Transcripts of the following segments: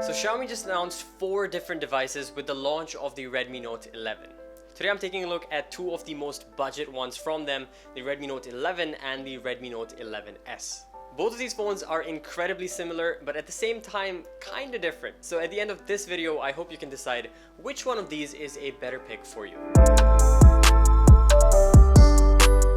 So Xiaomi just announced 4 different devices with the launch of the Redmi Note 11. Today I'm taking a look at 2 of the most budget ones from them, the Redmi Note 11 and the Redmi Note 11S. Both of these phones are incredibly similar, but at the same time, kinda different. So at the end of this video, I hope you can decide which one of these is a better pick for you.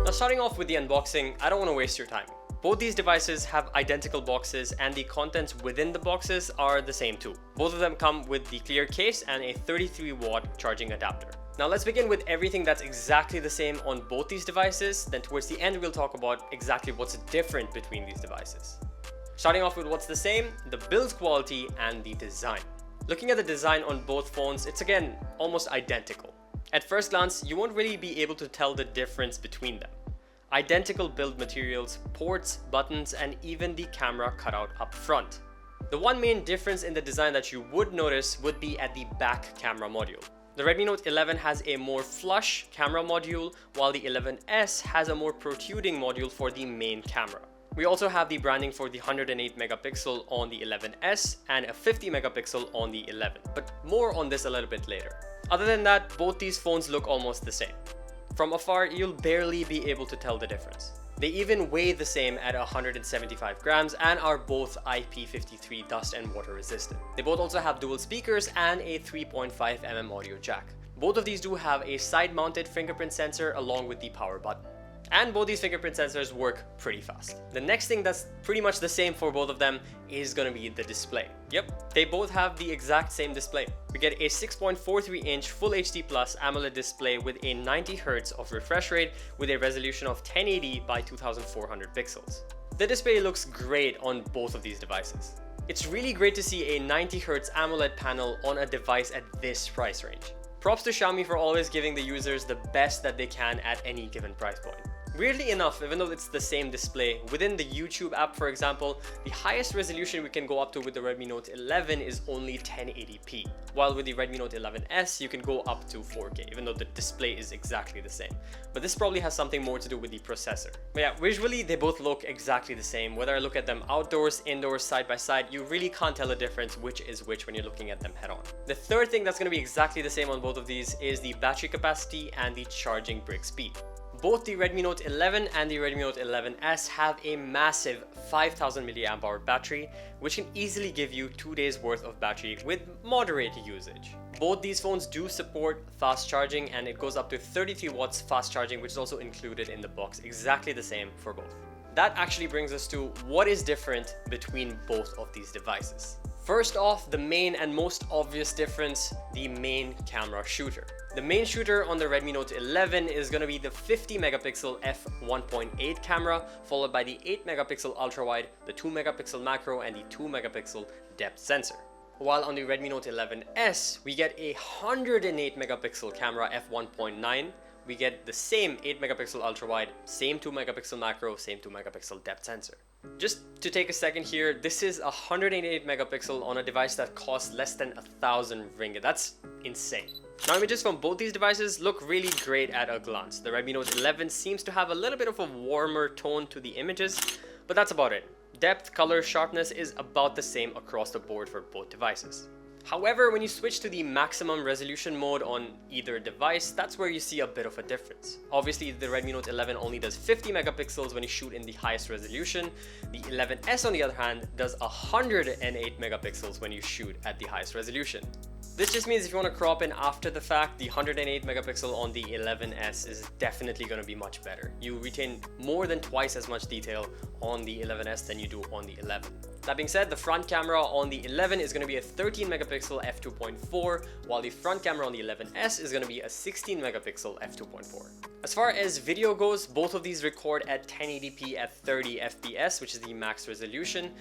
Now starting off with the unboxing, I don't want to waste your time. Both these devices have identical boxes and the contents within the boxes are the same too. Both of them come with the clear case and a 33-watt charging adapter. Now let's begin with everything that's exactly the same on both these devices, then towards the end we'll talk about exactly what's different between these devices. Starting off with what's the same, the build quality and the design. Looking at the design on both phones, it's again almost identical. At first glance, you won't really be able to tell the difference between them. Identical build materials, ports, buttons, and even the camera cutout up front. The one main difference in the design that you would notice would be at the back camera module. The Redmi Note 11 has a more flush camera module, while the 11S has a more protruding module for the main camera. We also have the branding for the 108 megapixel on the 11S and a 50 megapixel on the 11, but more on this a little bit later. Other than that, both these phones look almost the same. From afar, you'll barely be able to tell the difference. They even weigh the same at 175 grams and are both IP53 dust and water resistant. They both also have dual speakers and a 3.5mm audio jack. Both of these do have a side-mounted fingerprint sensor along with the power button. And both these fingerprint sensors work pretty fast. The next thing that's pretty much the same for both of them is going to be the display. Yep, they both have the exact same display. We get a 6.43-inch Full HD Plus AMOLED display with a 90Hz of refresh rate with a resolution of 1080 by 2400 pixels. The display looks great on both of these devices. It's really great to see a 90Hz AMOLED panel on a device at this price range. Props to Xiaomi for always giving the users the best that they can at any given price point. Weirdly enough, even though it's the same display, within the YouTube app, for example, the highest resolution we can go up to with the Redmi Note 11 is only 1080p, while with the Redmi Note 11S, you can go up to 4K, even though the display is exactly the same. But this probably has something more to do with the processor. But yeah, visually, they both look exactly the same. Whether I look at them outdoors, indoors, side by side, you really can't tell the difference which is which when you're looking at them head on. The third thing that's going to be exactly the same on both of these is the battery capacity and the charging brick speed. Both the Redmi Note 11 and the Redmi Note 11S have a massive 5000 mAh battery, which can easily give you 2 days worth of battery with moderate usage. Both these phones do support fast charging, and it goes up to 33 watts fast charging, which is also included in the box, exactly the same for both. That actually brings us to what is different between both of these devices. First off, the main and most obvious difference, the main camera shooter. The main shooter on the Redmi Note 11 is going to be the 50 megapixel f1.8 camera, followed by the 8 megapixel ultrawide, the 2 megapixel macro, and the 2 megapixel depth sensor. While on the Redmi Note 11S, we get a 108 megapixel camera f1.9, we get the same 8 megapixel ultrawide, same 2 megapixel macro, same 2 megapixel depth sensor. Just to take a second here, this is 188 megapixel on a device that costs less than 1,000 ringgit. That's insane. Now, images from both these devices look really great at a glance. The Redmi Note 11 seems to have a little bit of a warmer tone to the images, but that's about it. Depth, color, sharpness is about the same across the board for both devices. However, when you switch to the maximum resolution mode on either device, that's where you see a bit of a difference. Obviously, the Redmi Note 11 only does 50 megapixels when you shoot in the highest resolution. The 11S, on the other hand, does 108 megapixels when you shoot at the highest resolution. This just means if you want to crop in after the fact, the 108 megapixel on the 11S is definitely going to be much better. You retain more than twice as much detail on the 11S than you do on the 11. That being said, the front camera on the 11 is going to be a 13 megapixel f2.4, while the front camera on the 11S is going to be a 16 megapixel f2.4. As far as video goes, both of these record at 1080p at 30 FPS, which is the max resolution.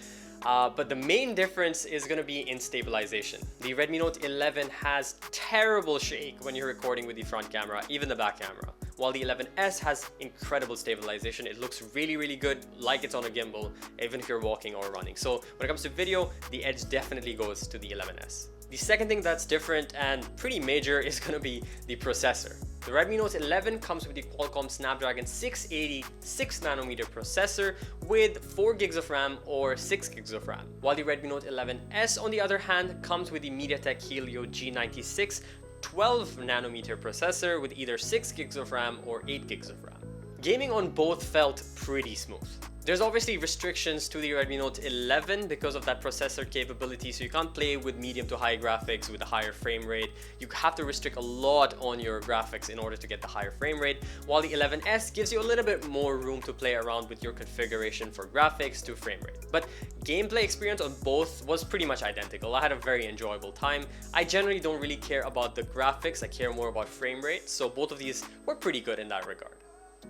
But the main difference is going to be in stabilization. The Redmi Note 11 has terrible shake when you're recording with the front camera, even the back camera. While the 11S has incredible stabilization. It looks really good, like it's on a gimbal, even if you're walking or running. So when it comes to video, the edge definitely goes to the 11S. The second thing that's different and pretty major is going to be the processor. The Redmi Note 11 comes with the Qualcomm Snapdragon 680 6nm processor with 4 gigs of RAM or 6 gigs of RAM, while the Redmi Note 11S on the other hand comes with the MediaTek Helio G96 12nm processor with either 6 gigs of RAM or 8 gigs of RAM. Gaming on both felt pretty smooth. There's obviously restrictions to the Redmi Note 11 because of that processor capability, so you can't play with medium to high graphics with a higher frame rate. You have to restrict a lot on your graphics in order to get the higher frame rate, while the 11S gives you a little bit more room to play around with your configuration for graphics to frame rate. But gameplay experience on both was pretty much identical. I had a very enjoyable time. I generally don't really care about the graphics, I care more about frame rate, so both of these were pretty good in that regard.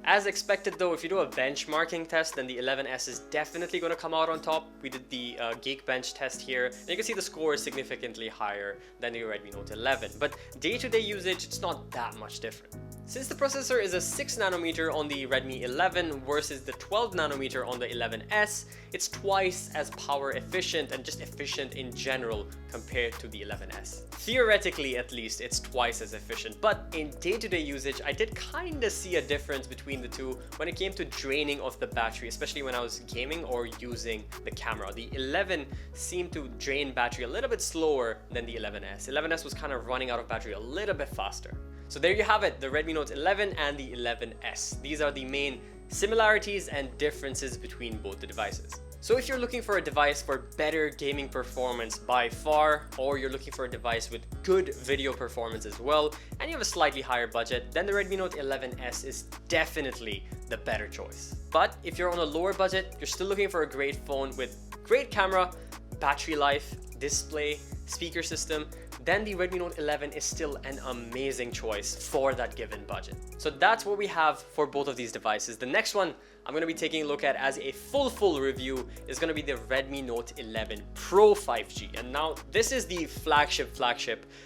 As expected though, if you do a benchmarking test, then the 11S is definitely going to come out on top. We did the Geekbench test here, and you can see the score is significantly higher than the Redmi Note 11. But day-to-day usage, it's not that much different. Since the processor is a 6nm on the Redmi 11 versus the 12nm on the 11S, it's twice as power efficient and just efficient in general compared to the 11S. Theoretically, at least, it's twice as efficient, but in day-to-day usage, I did kinda see a difference between the two when it came to draining of the battery, especially when I was gaming or using the camera. The 11 seemed to drain battery a little bit slower than the 11S. 11S was kind of running out of battery a little bit faster. So there you have it, the Redmi Note 11 and the 11S. These are the main similarities and differences between both the devices. So if you're looking for a device for better gaming performance by far, or you're looking for a device with good video performance as well, and you have a slightly higher budget, then the Redmi Note 11S is definitely the better choice. But if you're on a lower budget, you're still looking for a great phone with great camera, battery life, display, speaker system, then the Redmi Note 11 is still an amazing choice for that given budget. So that's what we have for both of these devices. The next one I'm going to be taking a look at as a full review is going to be the Redmi Note 11 Pro 5G. And now this is the flagship,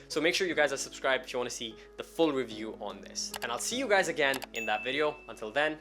so make sure you guys are subscribed if you want to see the full review on this. And I'll see you guys again in that video. Until then,